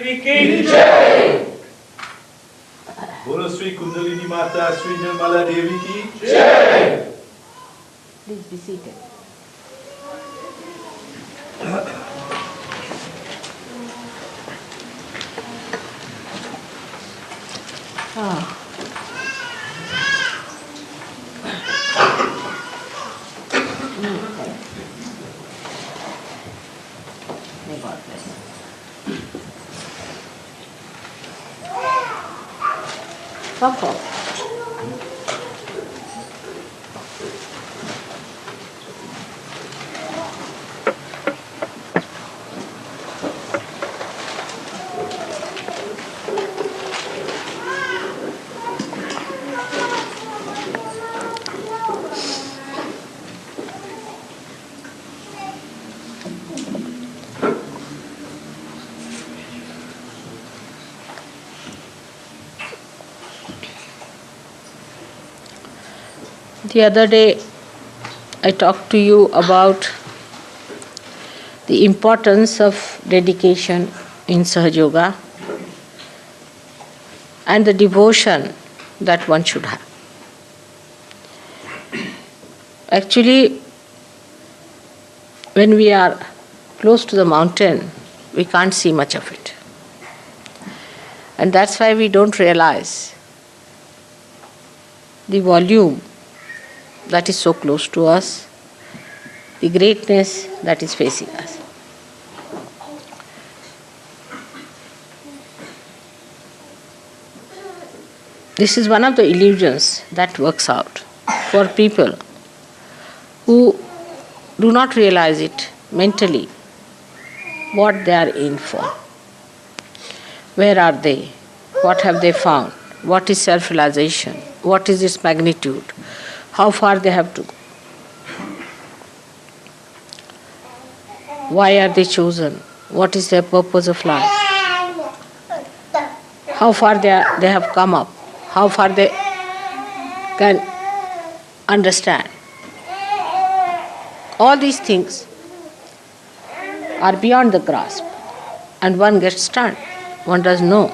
देवी की जय। बोलो श्री कुंडलिनी माता श्री निर्मला देवी की जय। Please be seated. May God bless. Come forward. The other day, I talked to you about the importance of dedication in SahajaYoga and the devotion that one should have. Actually, when we are close to the mountain, we can't see much of it. And that's why we don't realize the volume that is so close to us, the greatness that is facing us. This is one of the illusions that works out for people who do not realize it mentally, what they are in for. Where are they? What have they found? What is self-realization? What is its magnitude? How far they have to go? Why are they chosen? What is their purpose of life? How far they have come up? How far they can understand? All these things are beyond the grasp, and one gets stunned. One doesn't know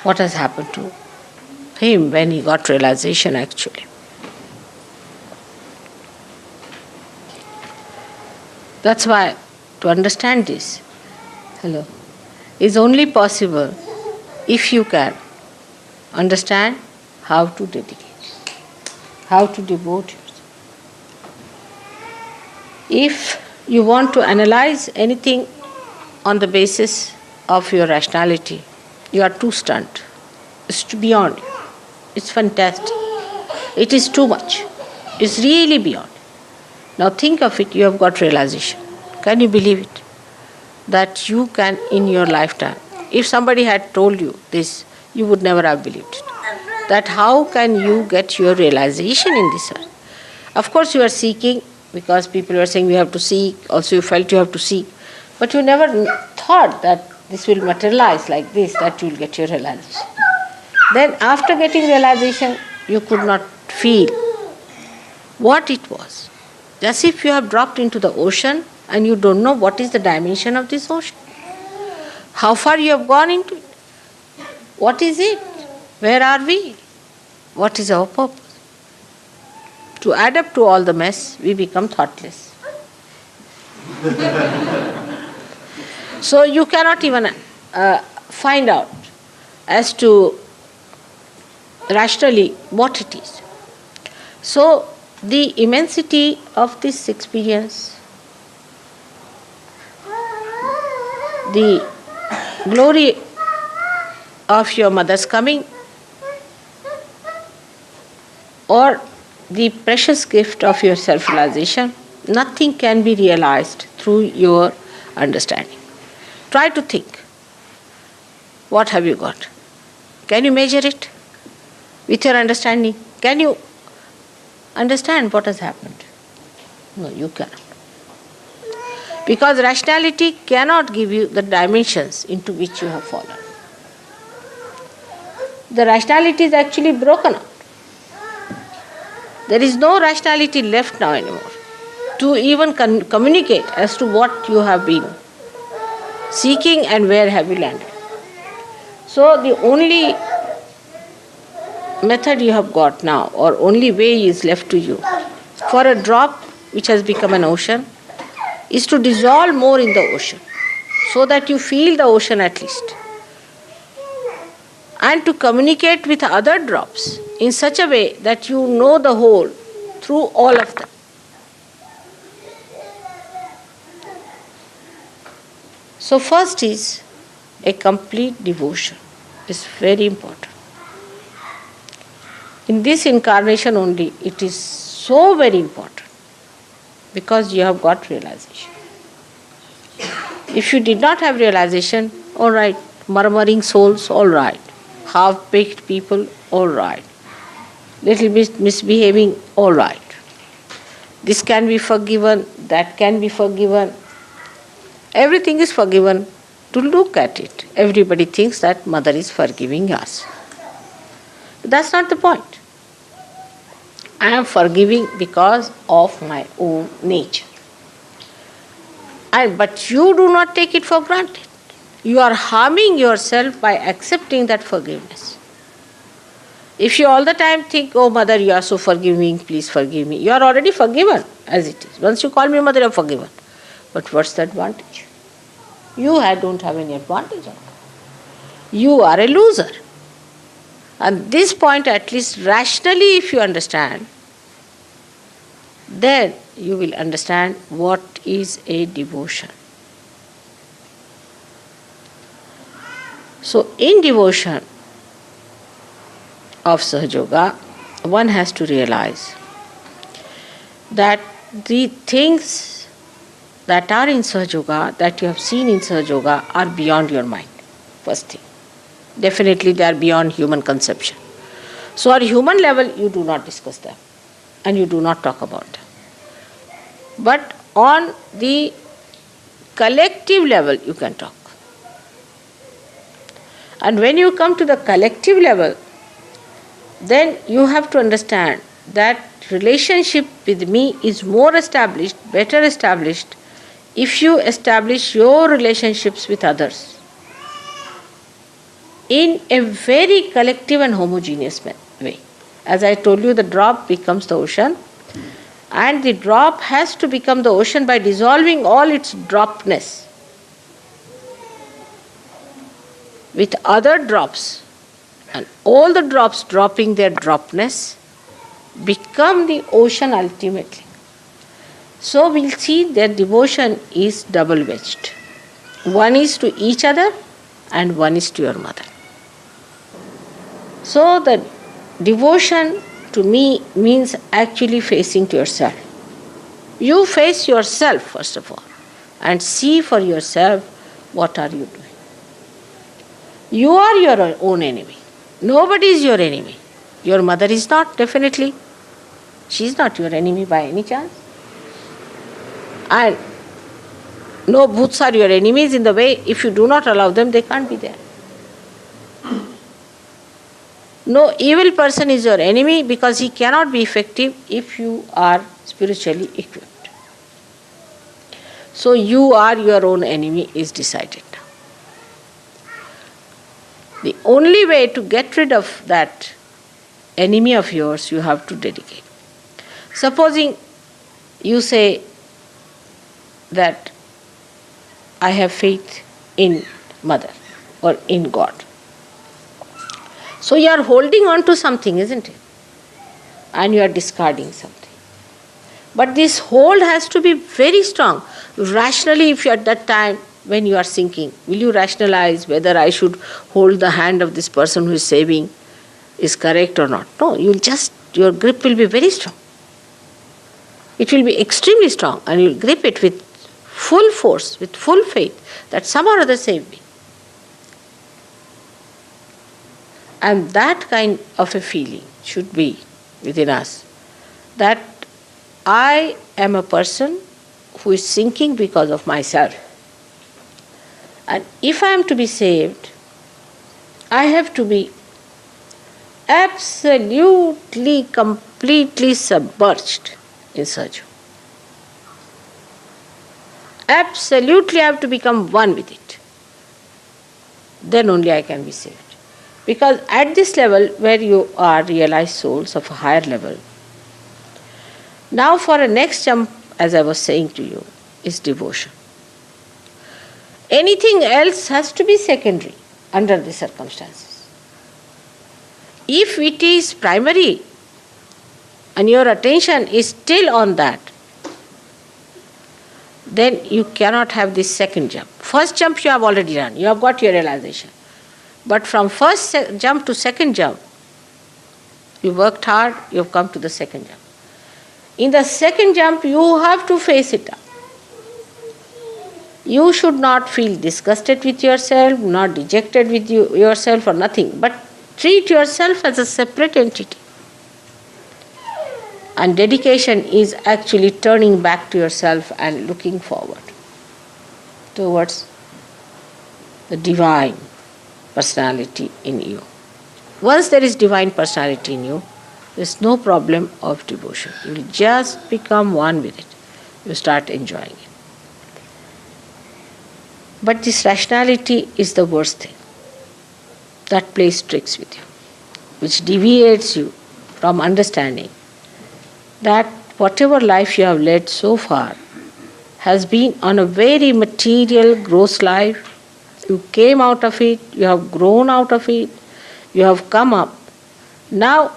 what has happened to him when he got realization actually. That's why to understand this, is only possible if you can understand how to dedicate, how to devote yourself. If you want to analyze anything on the basis of your rationality, you are too stunned. It's beyond you. It's fantastic. It is too much. It's really beyond. Now think of it, you have got realization. Can you believe it? That you can in your lifetime. If somebody had told you this, you would never have believed it. That how can you get your realization in this earth? Of course you are seeking, because people were saying you have to seek, also you felt you have to seek. But you never thought that this will materialize like this, that you will get your realization. Then after getting realization, you could not feel what it was. Just if you have dropped into the ocean and you don't know what is the dimension of this ocean. How far you have gone into it. What is it? Where are we? What is our purpose? To add up to all the mess, we become thoughtless. So you cannot even find out as to rationally what it is. So the immensity of this experience, the glory of your mother's coming, or the precious gift of your self-realization, nothing can be realized through your understanding. Try to think. What have you got? Can you measure it with your understanding? Can you understand what has happened? No, you cannot. Because rationality cannot give you the dimensions into which you have fallen. The rationality is actually broken up. There is no rationality left now anymore to even communicate as to what you have been seeking and where have you landed? So the only method you have got now, or only way is left to you, for a drop which has become an ocean, is to dissolve more in the ocean, so that you feel the ocean at least, and to communicate with other drops in such a way that you know the whole through all of them. So first is a complete devotion. It's very important. In this incarnation only, it is so very important, because you have got realization. If you did not have realization, all right, murmuring souls, all right, half-baked people, all right, little bit misbehaving, all right. This can be forgiven, that can be forgiven. Everything is forgiven to look at it. Everybody thinks that Mother is forgiving us. That's not the point. I am forgiving because of my own nature. But you do not take it for granted. You are harming yourself by accepting that forgiveness. If you all the time think, oh Mother, you are so forgiving, please forgive me, you are already forgiven as it is. Once you call me Mother, you are forgiven. But what's the advantage? You don't have any advantage of it. You are a loser. At this point, at least rationally, if you understand, then you will understand what is a devotion. So, in devotion of SahajaYoga, one has to realize that the things that are in SahajaYoga, that you have seen in SahajaYoga, are beyond your mind. First thing. Definitely they are beyond human conception. So at human level, you do not discuss them and you do not talk about them. But on the collective level, you can talk. And when you come to the collective level, then you have to understand that relationship with me is more established, better established, if you establish your relationships with others in a very collective and homogeneous way. As I told you, the drop becomes the ocean, and the drop has to become the ocean by dissolving all its dropness with other drops, and all the drops dropping their dropness become the ocean ultimately. So we'll see that devotion is double-wedged. One is to each other and one is to your mother. So the devotion to me means actually facing to yourself. You face yourself first of all and see for yourself what are you doing. You are your own enemy. Nobody is your enemy. Your mother is not, definitely. She is not your enemy by any chance. And no bhoots are your enemies in the way, if you do not allow them, they can't be there. No evil person is your enemy because he cannot be effective if you are spiritually equipped. So you are your own enemy is decided. The only way to get rid of that enemy of yours, you have to dedicate. Supposing you say that I have faith in Mother or in God. So you are holding on to something, isn't it? And you are discarding something. But this hold has to be very strong. Rationally, if you are at that time when you are sinking, will you rationalize whether I should hold the hand of this person who is saving is correct or not? No, your grip will be very strong. It will be extremely strong, and you will grip it with full force, with full faith that some or other save me. And that kind of a feeling should be within us, that I am a person who is sinking because of myself. And if I am to be saved, I have to be absolutely, completely submerged in Sahaja. Absolutely, I have to become one with it. then only I can be saved. Because at this level where you are realized souls of a higher level, now for a next jump, as I was saying to you, is devotion. Anything else has to be secondary under the circumstances. If it is primary and your attention is still on that, then you cannot have this second jump. First jump you have already done, you have got your realization. But from first jump to second jump, you worked hard, you have come to the second jump. In the second jump, you have to face it up. You should not feel disgusted with yourself, not dejected with yourself or nothing, but treat yourself as a separate entity. And dedication is actually turning back to yourself and looking forward towards the divine personality in you. Once there is divine personality in you, there is no problem of devotion. You will just become one with it. You start enjoying it. But this rationality is the worst thing. That plays tricks with you, which deviates you from understanding that whatever life you have led so far has been on a very material, gross life. You came out of it, you have grown out of it, you have come up. Now,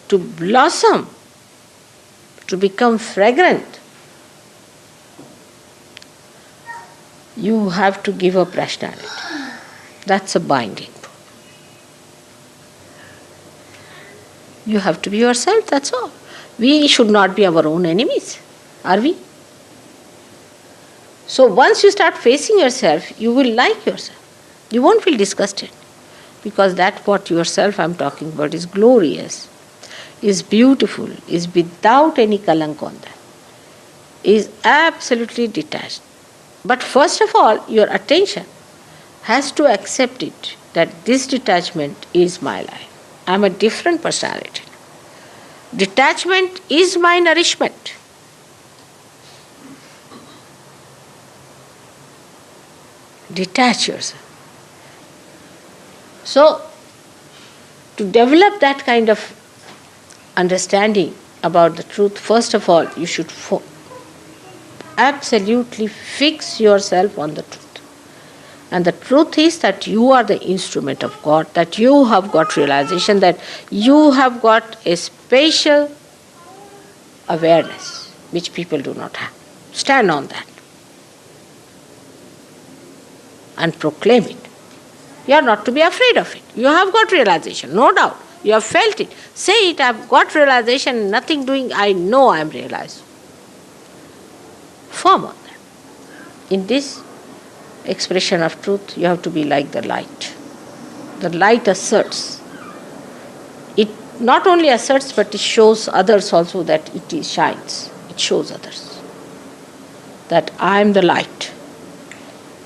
to blossom, to become fragrant, you have to give up rationality. That's a binding. You have to be yourself, that's all. We should not be our own enemies, are we? So once you start facing yourself, you will like yourself. You won't feel disgusted, because that what yourself I'm talking about is glorious, is beautiful, is without any kalank on that, is absolutely detached. But first of all, your attention has to accept it, that this detachment is my life. I'm a different personality. Detachment is my nourishment. Detach yourself. So, to develop that kind of understanding about the truth, first of all, you should absolutely fix yourself on the truth. And the truth is that you are the instrument of God, that you have got realization, that you have got a spatial awareness which people do not have. Stand on that and proclaim it. You are not to be afraid of it. You have got realization, no doubt. You have felt it. Say it, I have got realization, nothing doing, I know I am realized. Firm on that. In this expression of truth, you have to be like the light. The light asserts. It not only asserts, but it shows others also that it shines. It shows others that I am the light,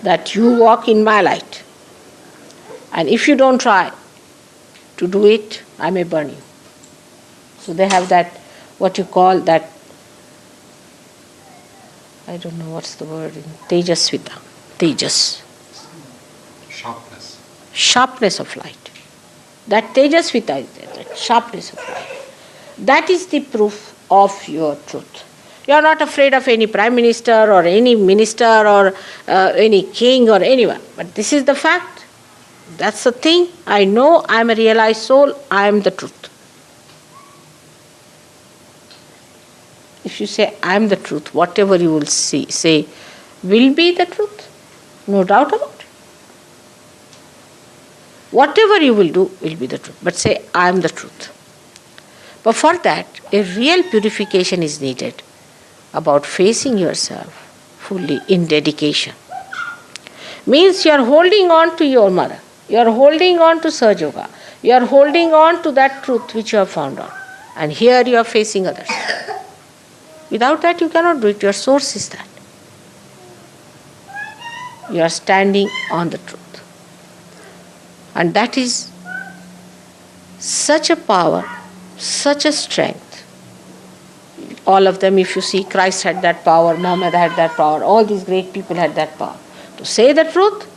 that you walk in my light. And if you don't try to do it, I may burn you. So they have that, what you call that, I don't know what's the word in Tejasvita. Tejas. Sharpness. Sharpness of light. That Tejasvita is there, that sharpness of light. That is the proof of your truth. You are not afraid of any prime minister or any minister or any king or anyone. But this is the fact. That's the thing. I know I am a realized soul. I am the truth. If you say I am the truth, whatever you will say will be the truth. No doubt about it. Whatever you will do will be the truth. But say I am the truth. But for that, a real purification is needed about facing yourself fully in dedication. Means you are holding on to your mother. You are holding on to SahajaYoga. You are holding on to that truth which you have found out. And here you are facing others. Without that you cannot do it. Your source is that. You are standing on the truth. And that is such a power, such a strength. All of them, if you see, Christ had that power, Muhammad had that power, all these great people had that power. To say the truth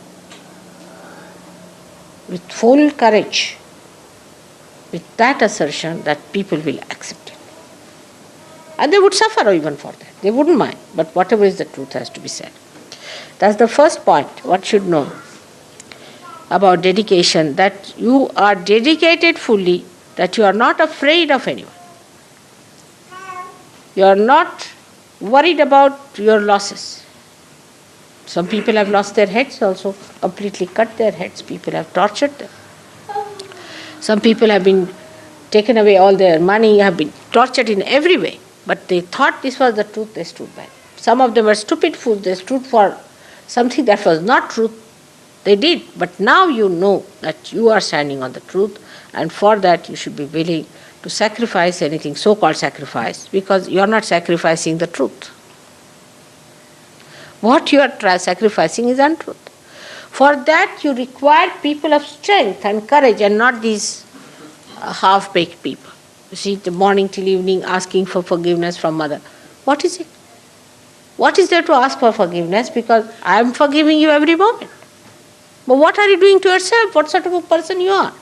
with full courage, with that assertion that people will accept it. And they would suffer even for that. They wouldn't mind. But whatever is the truth has to be said. That's the first point. What should know about dedication, that you are dedicated fully, that you are not afraid of anyone. You are not worried about your losses. Some people have lost their heads also, completely cut their heads. People have tortured them. Some people have been taken away all their money, have been tortured in every way. But they thought this was the truth, they stood by it. Some of them were stupid fools, they stood for something that was not truth. They did. But now you know that you are standing on the truth, and for that you should be willing to sacrifice anything, so-called sacrifice, because you are not sacrificing the truth. What you are sacrificing is untruth. For that you require people of strength and courage, and not these half-baked people. You see, the morning till evening asking for forgiveness from mother. What is it? What is there to ask for forgiveness? Because I am forgiving you every moment. But what are you doing to yourself? What sort of a person you are?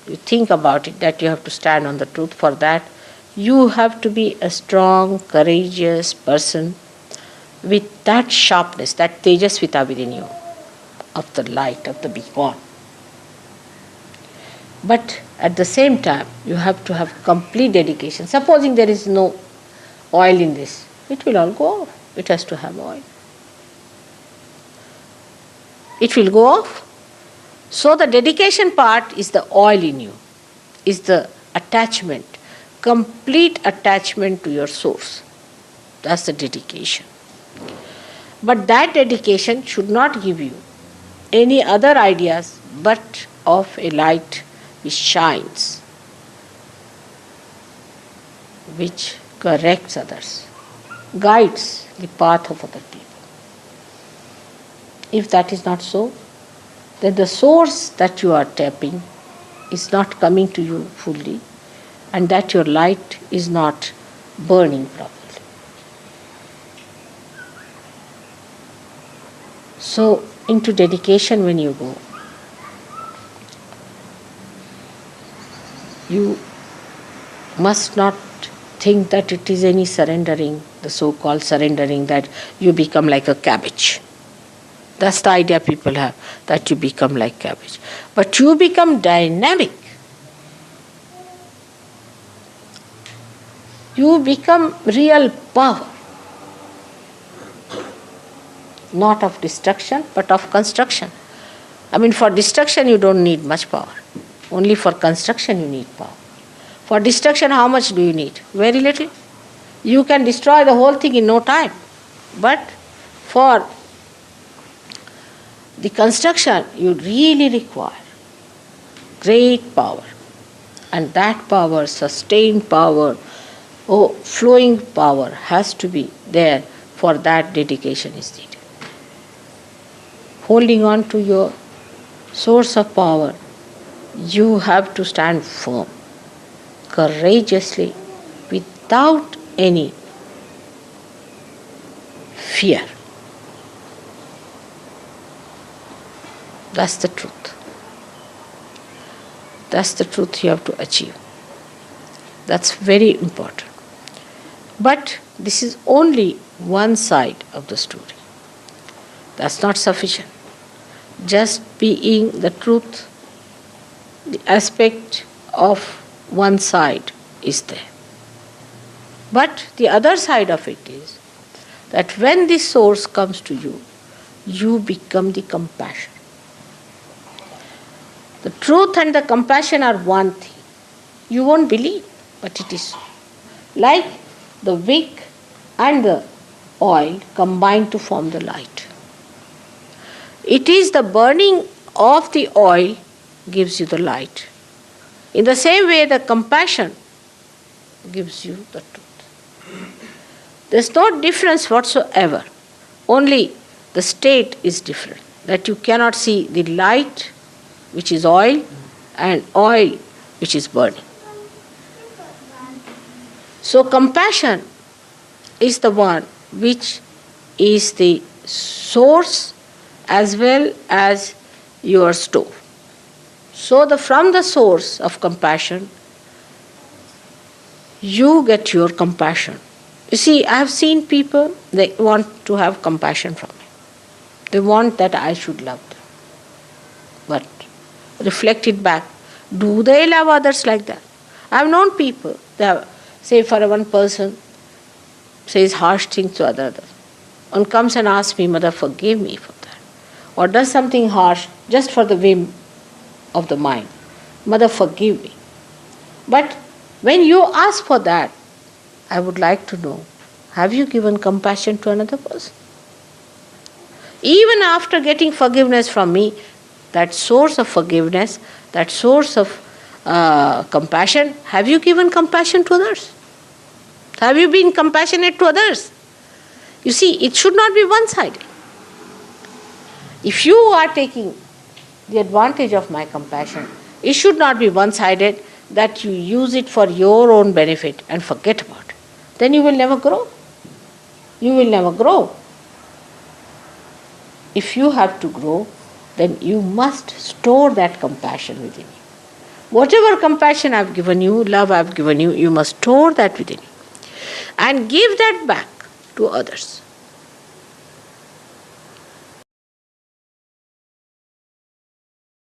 You think about it, that you have to stand on the truth. For that, you have to be a strong, courageous person with that sharpness, that tejasvita within you, of the light, of the beacon. But at the same time, you have to have complete dedication. Supposing there is no oil in this, it will all go off. It has to have oil. It will go off. So the dedication part is the oil in you, is the attachment, complete attachment to your source. That's the dedication. But that dedication should not give you any other ideas but of a light which shines, which corrects others, guides the path of other people. If that is not so, then the source that you are tapping is not coming to you fully, and that your light is not burning properly. So, into dedication when you go, you must not think that it is any surrendering, the so-called surrendering, that you become like a cabbage. That's the idea people have, that you become like cabbage. But you become dynamic. You become real power. Not of destruction, but of construction. I mean, for destruction you don't need much power. Only for construction you need power. For destruction, how much do you need? Very little. You can destroy the whole thing in no time. But for the construction, you really require great power. And that power, sustained power, flowing power has to be there. For that, dedication is needed. Holding on to your source of power, you have to stand firm, courageously, without any fear. That's the truth. That's the truth you have to achieve. That's very important. But this is only one side of the story. That's not sufficient. Just being the truth, the aspect of one side is there. But the other side of it is that when this source comes to you, you become the compassion. The truth and the compassion are one thing. You won't believe, but it is so. Like the wick and the oil combine to form the light. It is the burning of the oil gives you the light. In the same way, the compassion gives you the truth. There's no difference whatsoever. Only the state is different. That you cannot see the light, which is oil, and oil, which is burning. So compassion is the one which is the source as well as your store. So from the source of compassion, you get your compassion. You see, I have seen people, they want to have compassion from me. They want that I should love them. But reflect it back. Do they love others like that? I have known people, they have, say for one person, says harsh things to others, and comes and asks me, Mother, forgive me for that. Or does something harsh just for the whim of the mind. Mother, forgive me. But when you ask for that, I would like to know, have you given compassion to another person? Even after getting forgiveness from me, that source of forgiveness, that source of compassion, have you given compassion to others? Have you been compassionate to others? You see, it should not be one-sided. If you are taking the advantage of my compassion, it should not be one-sided, that you use it for your own benefit and forget about it. Then you will never grow. You will never grow. If you have to grow, then you must store that compassion within you. Whatever compassion I've given you, love I've given you, you must store that within you. And give that back to others.